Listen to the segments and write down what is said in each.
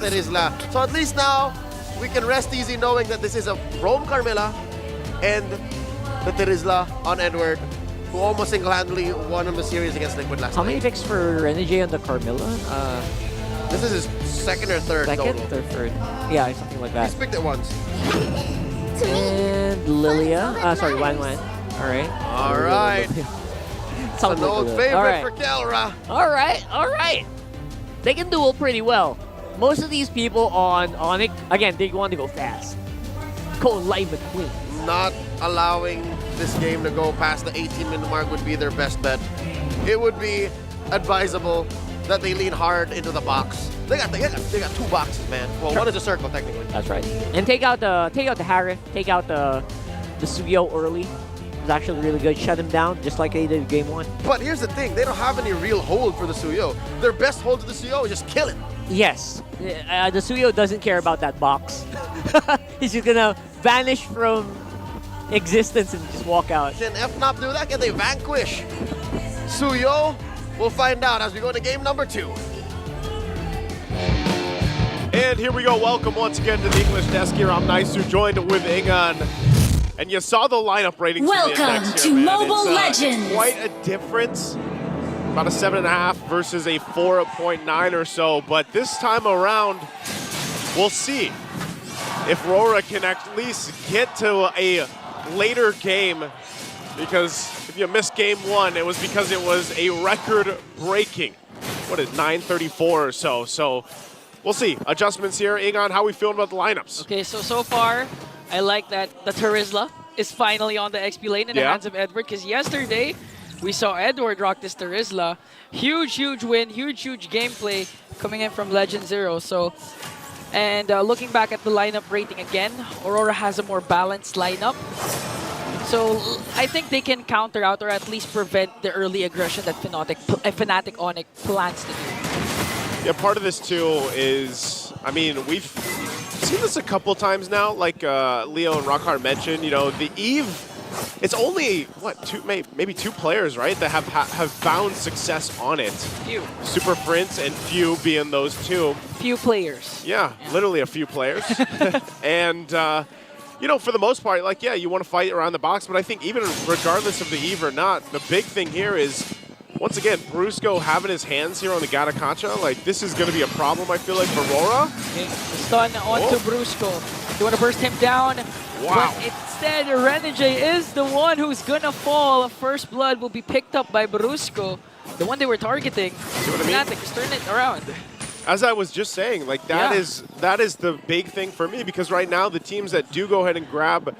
Terizla. So at least now, we can rest easy knowing that this is a Rome Carmilla and the Terizla on Edward, who almost single-handedly won in the series against Liquid last How night. many picks for Renegade on the Carmilla? This is his second or third Second total. or third? Yeah, something like that. He's picked it once. And Lilia. Sorry, Wan. Alright. Alright. It's an old favorite for Kelra. Alright. They can duel pretty well. Most of these people on ONIC, again, they want to go fast. Go live and clean. Not allowing this game to go past the 18-minute mark would be their best bet. It would be advisable that they lean hard into the box. They got two boxes, man. Well, one is a circle technically. That's right. And take out the Harif, take out the Suyo early. It's actually really good. Shut him down just like they did game 1. But here's the thing, they don't have any real hold for the Suyo. Their best hold to the Suyo is just kill it. Yes. The Suyo doesn't care about that box. He's just gonna vanish from existence and just walk out. Can Fnop do that? Can they vanquish Suyo? We'll find out as we go to game number 2. And here we go. Welcome once again to the English desk here. I'm Naisu, joined with Ingan. And you saw the lineup ratings. Welcome to Mobile Legends. It's quite a difference. About a 7.5 versus a 4.9 or so. But this time around, we'll see if Rora can at least get to a later game. Because if you missed game 1, it was because it was a record-breaking, 934 or so. So we'll see. Adjustments here. Ingan, how are we feeling about the lineups? Okay, so far, I like that the Terizla is finally on the XP lane in the hands of Edward, because yesterday we saw Edward rock this Terizla. Huge win, huge gameplay coming in from Legend Zero. So, and looking back at the lineup rating again, Aurora has a more balanced lineup. So I think they can counter out or at least prevent the early aggression that FNATIC ONIC plans to do. Yeah, part of this too is, I mean, we've seen this a couple times now, like Leo and Rockhard mentioned, you know, the Eve, it's only, what, maybe two players, right, that have found success on it. Few. Super Prince and Few being those two. Few players. Yeah, literally a few players. And, you know, for the most part, like, yeah, you want to fight around the box, but I think even regardless of the Eve or not, the big thing here is, once again, Brusco having his hands here on the Gatakacha, like, this is going to be a problem, I feel like, for Rora. Okay, stun onto Brusco. They want to burst him down. Wow. But instead, Renegade is the one who's going to fall. First blood will be picked up by Brusco, the one they were targeting. See what I mean? FNATIC, just turn it around. As I was just saying, like, that is the big thing for me, because right now the teams that do go ahead and grab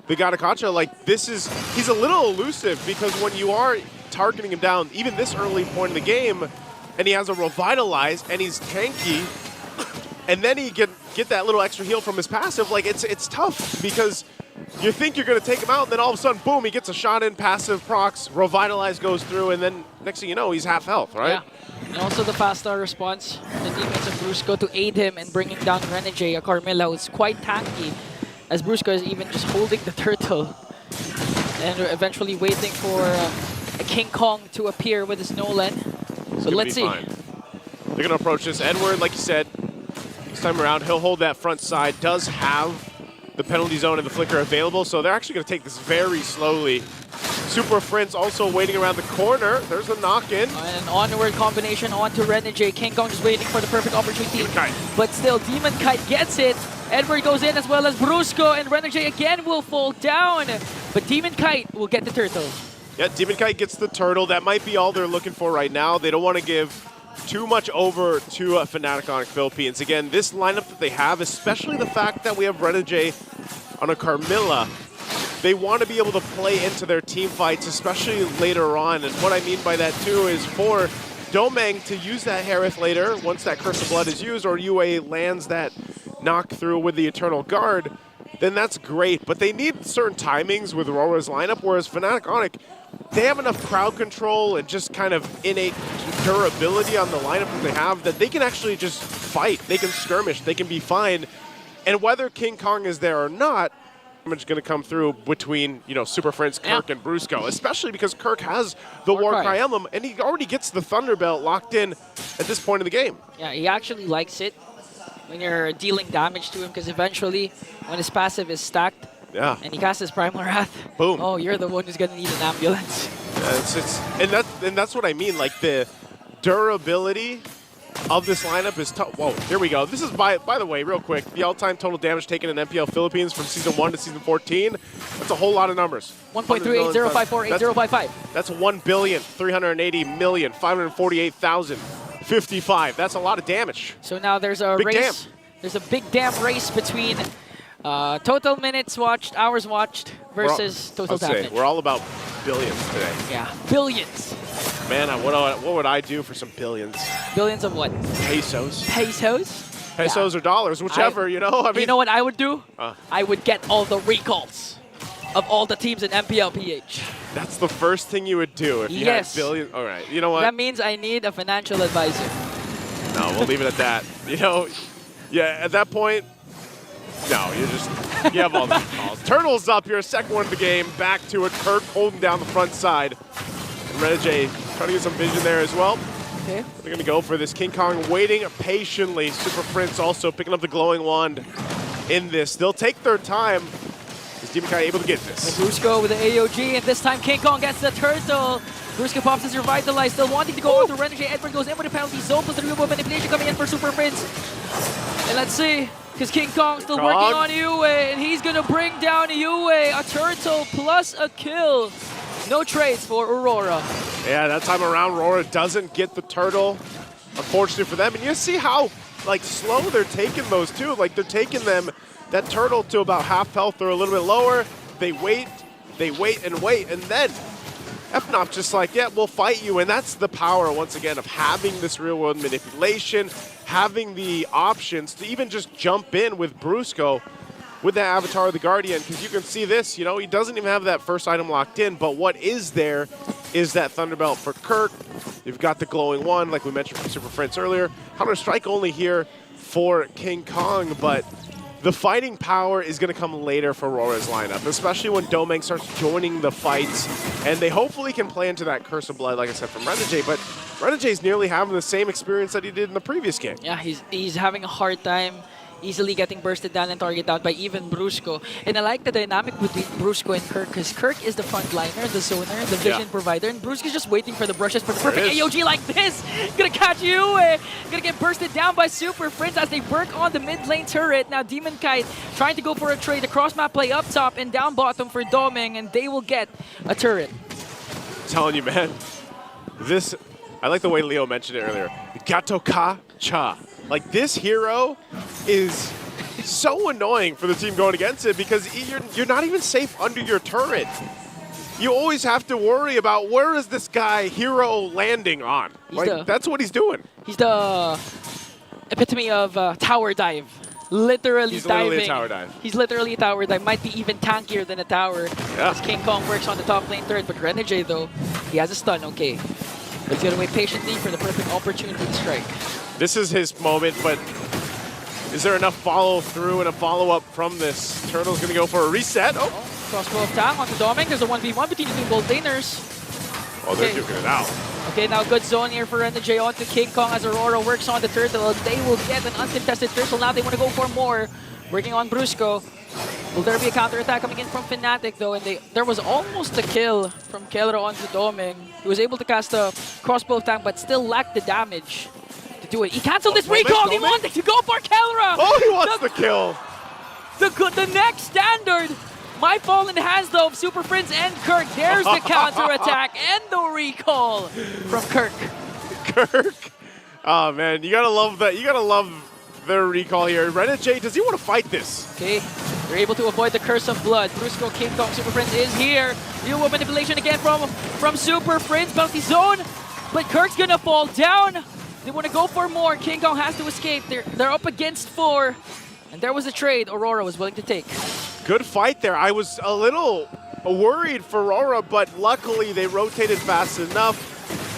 the Gatakacha, like, he's a little elusive, because when you are targeting him down, even this early point in the game, and he has a Revitalize, and he's tanky, and then he get that little extra heal from his passive, like, it's tough, because you think you're going to take him out, and then all of a sudden, boom, he gets a shot in, passive procs, Revitalize goes through, and then next thing you know, he's half health, right? Yeah. And also the fast star response, the teammates of Brusco to aid him in bringing down Renegade, a Carmilla who's quite tanky, as Brusco is even just holding the turtle, and eventually waiting for a King Kong to appear with his Nolan. So let's see. Fine. They're going to approach this. Edward, like you said, this time around, he'll hold that front side, does have the penalty zone and the flicker available, so they're actually going to take this very slowly. Super Prince also waiting around the corner. There's a knock-in. An onward combination onto Renegade. King Kong just waiting for the perfect opportunity. But still, Demon Kite gets it. Edward goes in as well as Brusco, and Renegade again will fall down. But Demon Kite will get the turtle. Yeah, Demon Kite gets the turtle. That might be all they're looking for right now. They don't want to give too much over to FNATIC ONIC Philippines. Again, this lineup that they have, especially the fact that we have Renegade on a Carmilla, they want to be able to play into their team fights, especially later on. And what I mean by that, too, is for Domeng to use that Harith later, once that Curse of Blood is used, or UA lands that knock through with the Eternal Guard, then that's great. But they need certain timings with Rora's lineup, whereas FNATIC ONIC, they have enough crowd control and just kind of innate durability on the lineup that they have that they can actually just fight. They can skirmish. They can be fine. And whether King Kong is there or not, damage going to come through between, you know, Super Friends, Kirk, and Brusco, especially because Kirk has the Warcry Emblem, and he already gets the Thunderbelt locked in at this point in the game. Yeah, he actually likes it. when you're dealing damage to him, because eventually, when his passive is stacked Yeah. and he casts his Primal Wrath, Boom. oh, you're the one who's gonna need an ambulance. And that's what I mean. Like the durability of this lineup is tough. Whoa, here we go. This is by the way, real quick, the all-time total damage taken in MPL Philippines from season 1 to season 14. That's a whole lot of numbers. 1.380548055. That's 1,380,548,055. That's a lot of damage. So now there's a Big race. damn. There's a big damn race between total minutes watched, hours watched versus total damage. We're all about billions today. Yeah, billions. Man, what would I do for some billions? Billions of what? Pesos. Pesos? Pesos or dollars, whichever, you know? I mean, you know what I would do? I would get all the recalls of all the teams in MPL PH. that's the first thing you would do if you had billions. All right, you know what? That means I need a financial advisor. No, we'll leave it at that. You know, yeah, at that point, no, you have all the calls. Turtles up here, second one of the game. Back to it. Kirk holding down the front side. And Renegade trying to get some vision there as well. Okay. They're going to go for this. King Kong waiting patiently. Super Prince also picking up the glowing wand in this. They'll take their time. Is Demon Kai able to get this? Brusco with the AOG, and this time King Kong gets the turtle. Brusco pops his Revitalize, still wanting to go on to Renegade. Edward goes in with the penalty zone, plus the removal manipulation coming in for Super Prince. And let's see, because King Kong's still working on Yue, and he's going to bring down Yue. A turtle plus a kill. No trades for Aurora. Yeah, that time around, Rora doesn't get the turtle, unfortunately for them. And you see how slow they're taking those too. Like they're taking that turtle to about half health or a little bit lower. They wait, and wait, and then Fnop just like, yeah, we'll fight you. And that's the power, once again, of having this real-world manipulation, having the options to even just jump in with Brusco with that Avatar of the Guardian, because you can see this, you know, he doesn't even have that first item locked in, but what is there is that Thunderbelt for Kirk. You've got the glowing one, like we mentioned from Super Prince earlier. Counter-Strike only here for King Kong, but the fighting power is going to come later for Rora's lineup, especially when Domeng starts joining the fights, and they hopefully can play into that Curse of Blood, like I said, from Renegade, but Renegade's nearly having the same experience that he did in the previous game. Yeah, he's having a hard time easily getting bursted down and targeted down by even Brusco. And I like the dynamic between Brusco and Kirk, because Kirk is the frontliner, the zoner, the vision provider, and Brusco's just waiting for the brushes for the perfect AOG like this. Gonna catch you, gonna get bursted down by Super Prince as they work on the mid lane turret. Now Demon Kite trying to go for a trade, the cross map play up top and down bottom for Domeng, and they will get a turret. I'm telling you, man, this, I like the way Leo mentioned it earlier. Gato Ka Cha. Like, this hero is so annoying for the team going against it, because you're not even safe under your turret. You always have to worry about where is this guy hero landing on. That's what he's doing. He's the epitome of tower dive. Literally diving. Literally a tower dive. He's literally a tower dive. Might be even tankier than a tower. As King Kong works on the top lane turret, but Renegade though, he has a stun, okay. But he's gonna wait patiently for the perfect opportunity to strike. This is his moment, but is there enough follow-through and a follow-up from this? Turtle's going to go for a reset. Oh, crossbow attack onto Domeng. There's a 1v1 between both laners. Oh, they're duking it out. Okay, now good zone here for Renegade onto King Kong as Aurora works on the turtle. They will get an uncontested turtle. Now they want to go for more. Working on Brusco. Will there be a counter-attack coming in from FNATIC though? And there was almost a kill from Kelra onto Domeng. He was able to cast a crossbow attack, but still lacked the damage to do it. He canceled this recall. He wanted to go for Kelra. Oh, he wants the kill. The next standard. My fallen hands though of Super Prince and Kirk. There's the counter-attack and the recall from Kirk. Kirk. Oh man, you gotta love that. You gotta love their recall here. Renegade, does he want to fight this? Okay, they're able to avoid the Curse of Blood. Brusco, King Kong, Super Prince is here. Real world manipulation again from Super Prince. Bounty zone, but Kirk's gonna fall down. They want to go for more. King Kong has to escape. They're up against 4. And there was a trade Aurora was willing to take. Good fight there. I was a little worried for Rora, but luckily they rotated fast enough.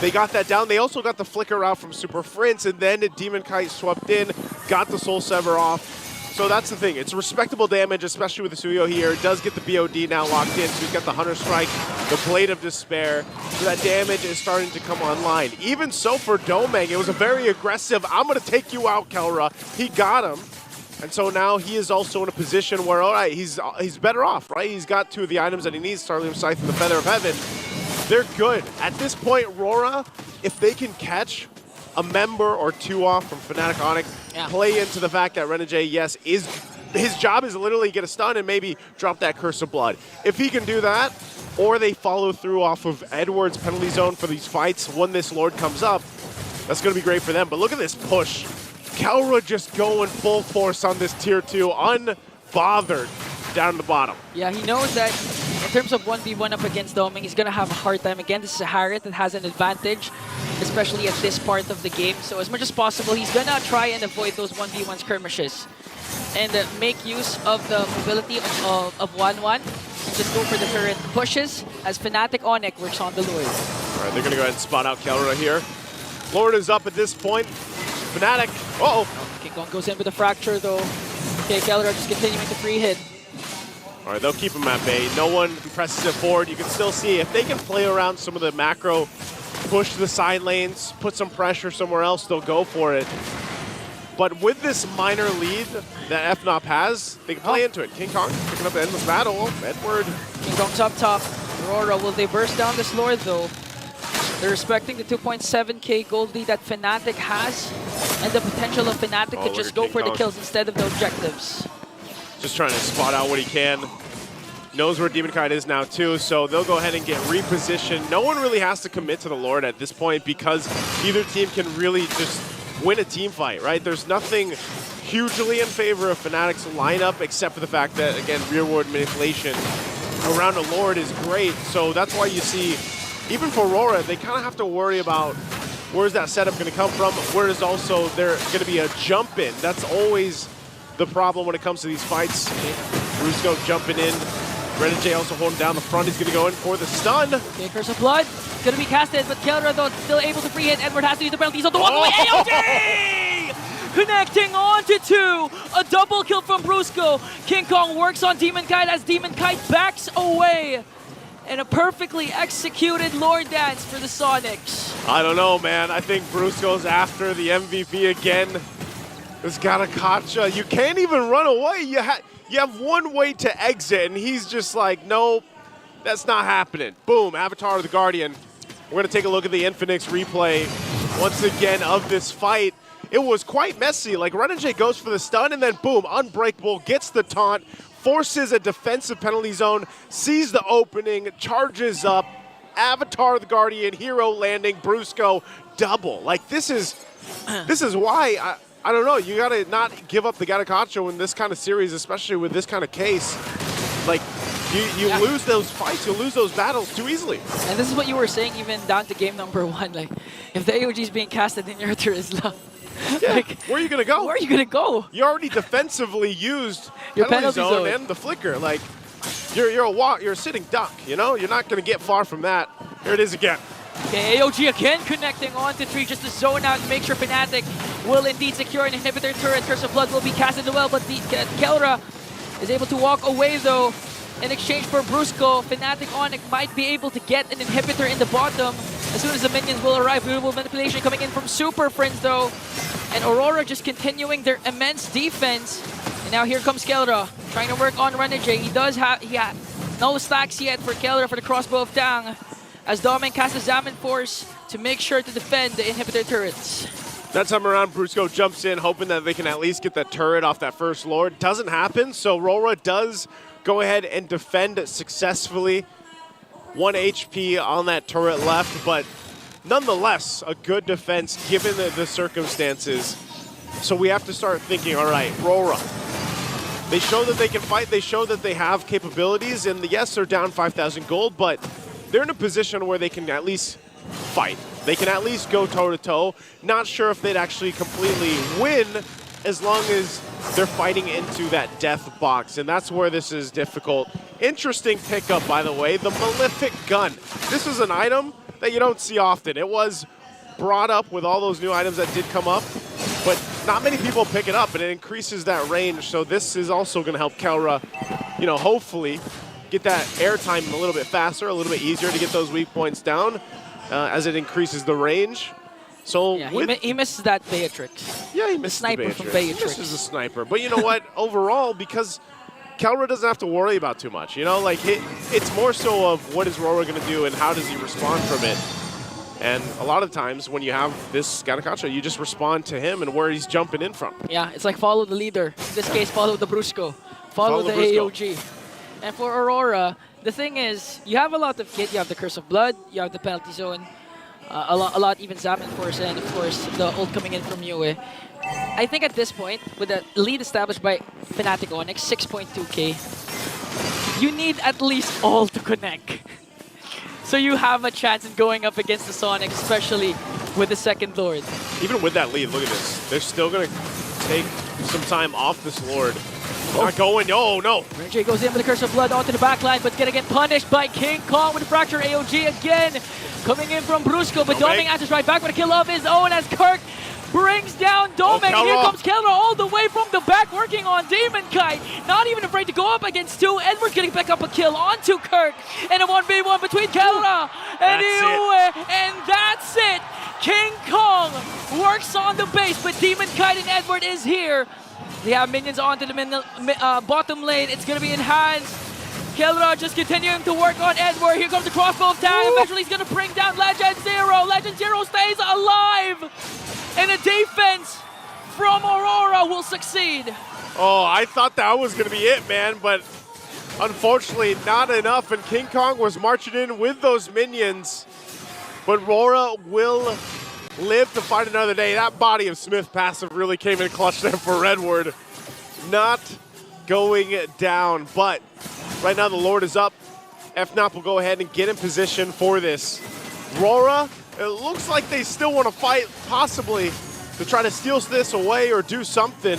They got that down. They also got the flicker out from Super Prince, and then Demon Kite swept in, got the Soul Sever off. So that's the thing. It's respectable damage, especially with the Suyo here. It does get the BOD now locked in, so he's got the Hunter Strike, the Blade of Despair. So that damage is starting to come online. Even so for Domeng, it was a very aggressive, I'm going to take you out, Kelra. He got him. And so now he is also in a position where, all right, he's better off, right? He's got 2 of the items that he needs, Starlium Scythe and the Feather of Heaven. They're good. At this point, Rora, if they can catch a member or 2 off from FNATIC ONIC, play into the fact that Renegade, yes, his job is literally get a stun and maybe drop that Curse of Blood. If he can do that, or they follow through off of Edward's penalty zone for these fights when this Lord comes up, that's going to be great for them. But look at this push. Kelra just going full force on this tier 2, unbothered down the bottom. Yeah, he knows that in terms of 1v1 up against Domeng, he's going to have a hard time. Again, this is a Harriet that has an advantage, especially at this part of the game. So as much as possible, he's going to try and avoid those 1v1 skirmishes and make use of the mobility of 1-1. Just go for the turret pushes as FNATIC ONIC works on the Lord. All right, they're going to go ahead and spot out Kelra here. Lord is up at this point. FNATIC, King Kong goes in with a fracture though. Okay, Kelra just continuing to free hit. All right, they'll keep him at bay. No one presses it forward. You can still see if they can play around some of the macro, push the side lanes, put some pressure somewhere else, they'll go for it. But with this minor lead that Fnop has, they can play into it. King Kong picking up the endless battle. Edward. King Kong's up top. Rora, will they burst down this Lord though? They're respecting the 2.7k gold lead that FNATIC has, and the potential of FNATIC to just go for the kills instead of the objectives. Just trying to spot out what he can. Knows where Demon Kite is now too, so they'll go ahead and get repositioned. No one really has to commit to the Lord at this point because either team can really just win a team fight, right? There's nothing hugely in favor of FNATIC's lineup except for the fact that, again, rearward manipulation around a Lord is great. So that's why you see, even for Rora, they kind of have to worry about where's that setup going to come from, where is also there going to be a jump in. That's always the problem when it comes to these fights. Brusco jumping in. Renegade also holding down the front. He's going to go in for the stun. Okay, Curse of Blood. Going to be casted, but Kelra, though, still able to free hit. Edward has to use the penalty, so the one-way AOD! Connecting on to 2. A double kill from Brusco. King Kong works on Demon Kite as Demon Kite backs away. And a perfectly executed Lord Dance for the Sonics. I don't know, man. I think Brusco's after the MVP again. There's Gattacacha. You can't even run away. You have one way to exit, and he's just like, nope, that's not happening. Boom, Avatar of the Guardian. We're going to take a look at the Infinix replay once again of this fight. It was quite messy. Like, Renegade goes for the stun, and then boom, Unbreakable gets the taunt, forces a defensive penalty zone, sees the opening, charges up. Avatar of the Guardian, hero landing, Brusco, double. Like, this is why I don't know, you gotta not give up the Gattacacho in this kind of series, especially with this kind of case. Like, you lose those fights, you lose those battles too easily. And this is what you were saying even down to game number 1. Like, if the AOG is being casted in your Turisla, like, where are you gonna go? Where are you gonna go? You already defensively used your penalty zone and the flicker. Like, you're a sitting duck, you know? You're not gonna get far from that. Here it is again. Okay, AOG again connecting on to 3 just to zone out and make sure FNATIC will indeed secure an inhibitor turret. Curse of Blood will be casted as well, but Kelra is able to walk away though. In exchange for Brusco, FNATIC ONIC might be able to get an inhibitor in the bottom as soon as the minions will arrive. Rearward manipulation coming in from Super Friends though. And Aurora just continuing their immense defense. And now here comes Kelra trying to work on Renegade. He had no stacks yet for Kelra for the crossbow of Tang, as Domeng casts a Zaman Force to make sure to defend the inhibitor turrets. That time around, Brusco jumps in, hoping that they can at least get that turret off that first Lord. Doesn't happen, so Rora does go ahead and defend successfully. 1 HP on that turret left, but nonetheless, a good defense given the circumstances. So we have to start thinking, all right, Rora. They show that they can fight, they show that they have capabilities, and yes, they're down 5,000 gold, but they're in a position where they can at least fight. They can at least go toe-to-toe. Not sure if they'd actually completely win as long as they're fighting into that death box, and that's where this is difficult. Interesting pickup, by the way, the Malefic Gun. This is an item that you don't see often. It was brought up with all those new items that did come up, but not many people pick it up, and it increases that range. So this is also going to help Kelra, you know, hopefully get that airtime a little bit faster, a little bit easier to get those weak points down as it increases the range. So Yeah, he misses that Beatrix. yeah, he misses the sniper from Beatrix. Beatrix. He misses the sniper. But you know what? Overall, because Kelra doesn't have to worry about too much. You know, like it's more so of what is Rora going to do and how does he respond from it. And a lot of times when you have this Ganakacha, you just respond to him and where he's jumping in from. Yeah, it's like follow the leader. In this case, follow the Brusco. Follow the Brusco. AOG. And for Aurora, the thing is, you have a lot of kit. You have the Curse of Blood, you have the Penalty Zone, a lot even Zapping Force, and of course the ult coming in from Yue. I think at this point, with the lead established by FNATIC ONIC, 6.2k, you need at least all to connect. So you have a chance in going up against the Sonic, especially with the second Lord. Even with that lead, look at this. They're still going to take some time off this Lord. Not going. Oh, no. Renjay goes in with the Curse of Blood onto the backline, but gonna get punished by King Kong with the Fracture AOG again. Coming in from Brusco, but Doming answers right back with a kill of his own as Kirk brings down Doming. Oh, Here comes Kelra all the way from the back, working on Demon Kite. Not even afraid to go up against two. Edward's getting back up a kill onto Kirk. And a 1v1 between Kelra and Yue. And that's it. King Kong works on the base, but Demon Kite and Edward is here. They have minions onto the bottom lane. It's going to be enhanced. Kelra just continuing to work on Edward. Here comes the crossbow attack. Eventually he's going to bring down Legend Zero. Legend Zero stays alive. And the defense from Aurora will succeed. Oh, I thought that was going to be it, man, but unfortunately not enough. And King Kong was marching in with those minions. But Rora will live to fight another day. That body of Smith passive really came in clutch there for Redward. Not going down, but right now the Lord is up. Fnop will go ahead and get in position for this. Rora, it looks like they still want to fight, possibly to try to steal this away or do something.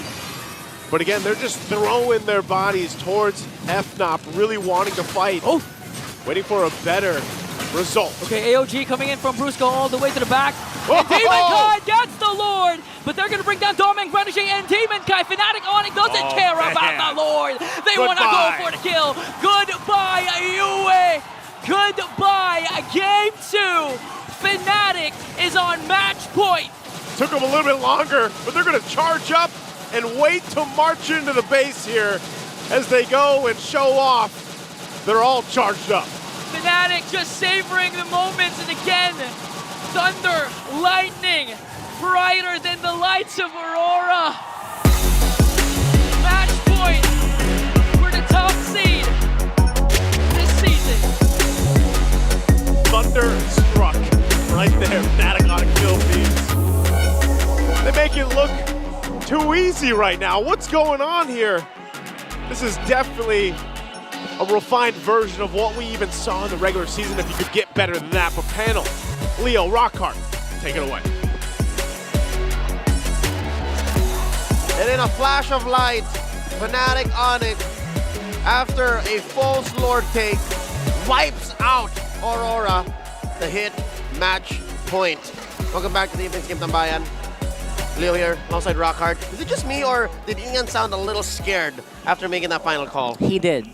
But again, they're just throwing their bodies towards Fnop, really wanting to fight. Oh, waiting for a better result. Okay, AOG coming in from Brusco all the way to the back. And Demon Kai gets the Lord, but they're going to bring down Doming, Renegade, and Demon Kai. FNATIC ONIC doesn't care about the Lord. They want to go for the kill. Goodbye, Yue. Goodbye, Game 2. FNATIC is on match point. Took them a little bit longer, but they're going to charge up and wait to march into the base here as they go and show off. They're all charged up. FNATIC just savoring the moments, and again, thunder, lightning, brighter than the lights of Aurora. Match point for the top seed this season. Thunder struck right there, FNATIC on Philippines. They make it look too easy right now. What's going on here? This is definitely a refined version of what we even saw in the regular season, if you could get better than that. But panel, Leo, Rockhart, take it away. And in a flash of light, FNATIC ONIC, after a false Lord take, wipes out Aurora to hit match point. Welcome back to the Evening's Game Tambayan. Leo here, alongside Rockhart. Is it just me, or did Ian sound a little scared after making that final call? He did.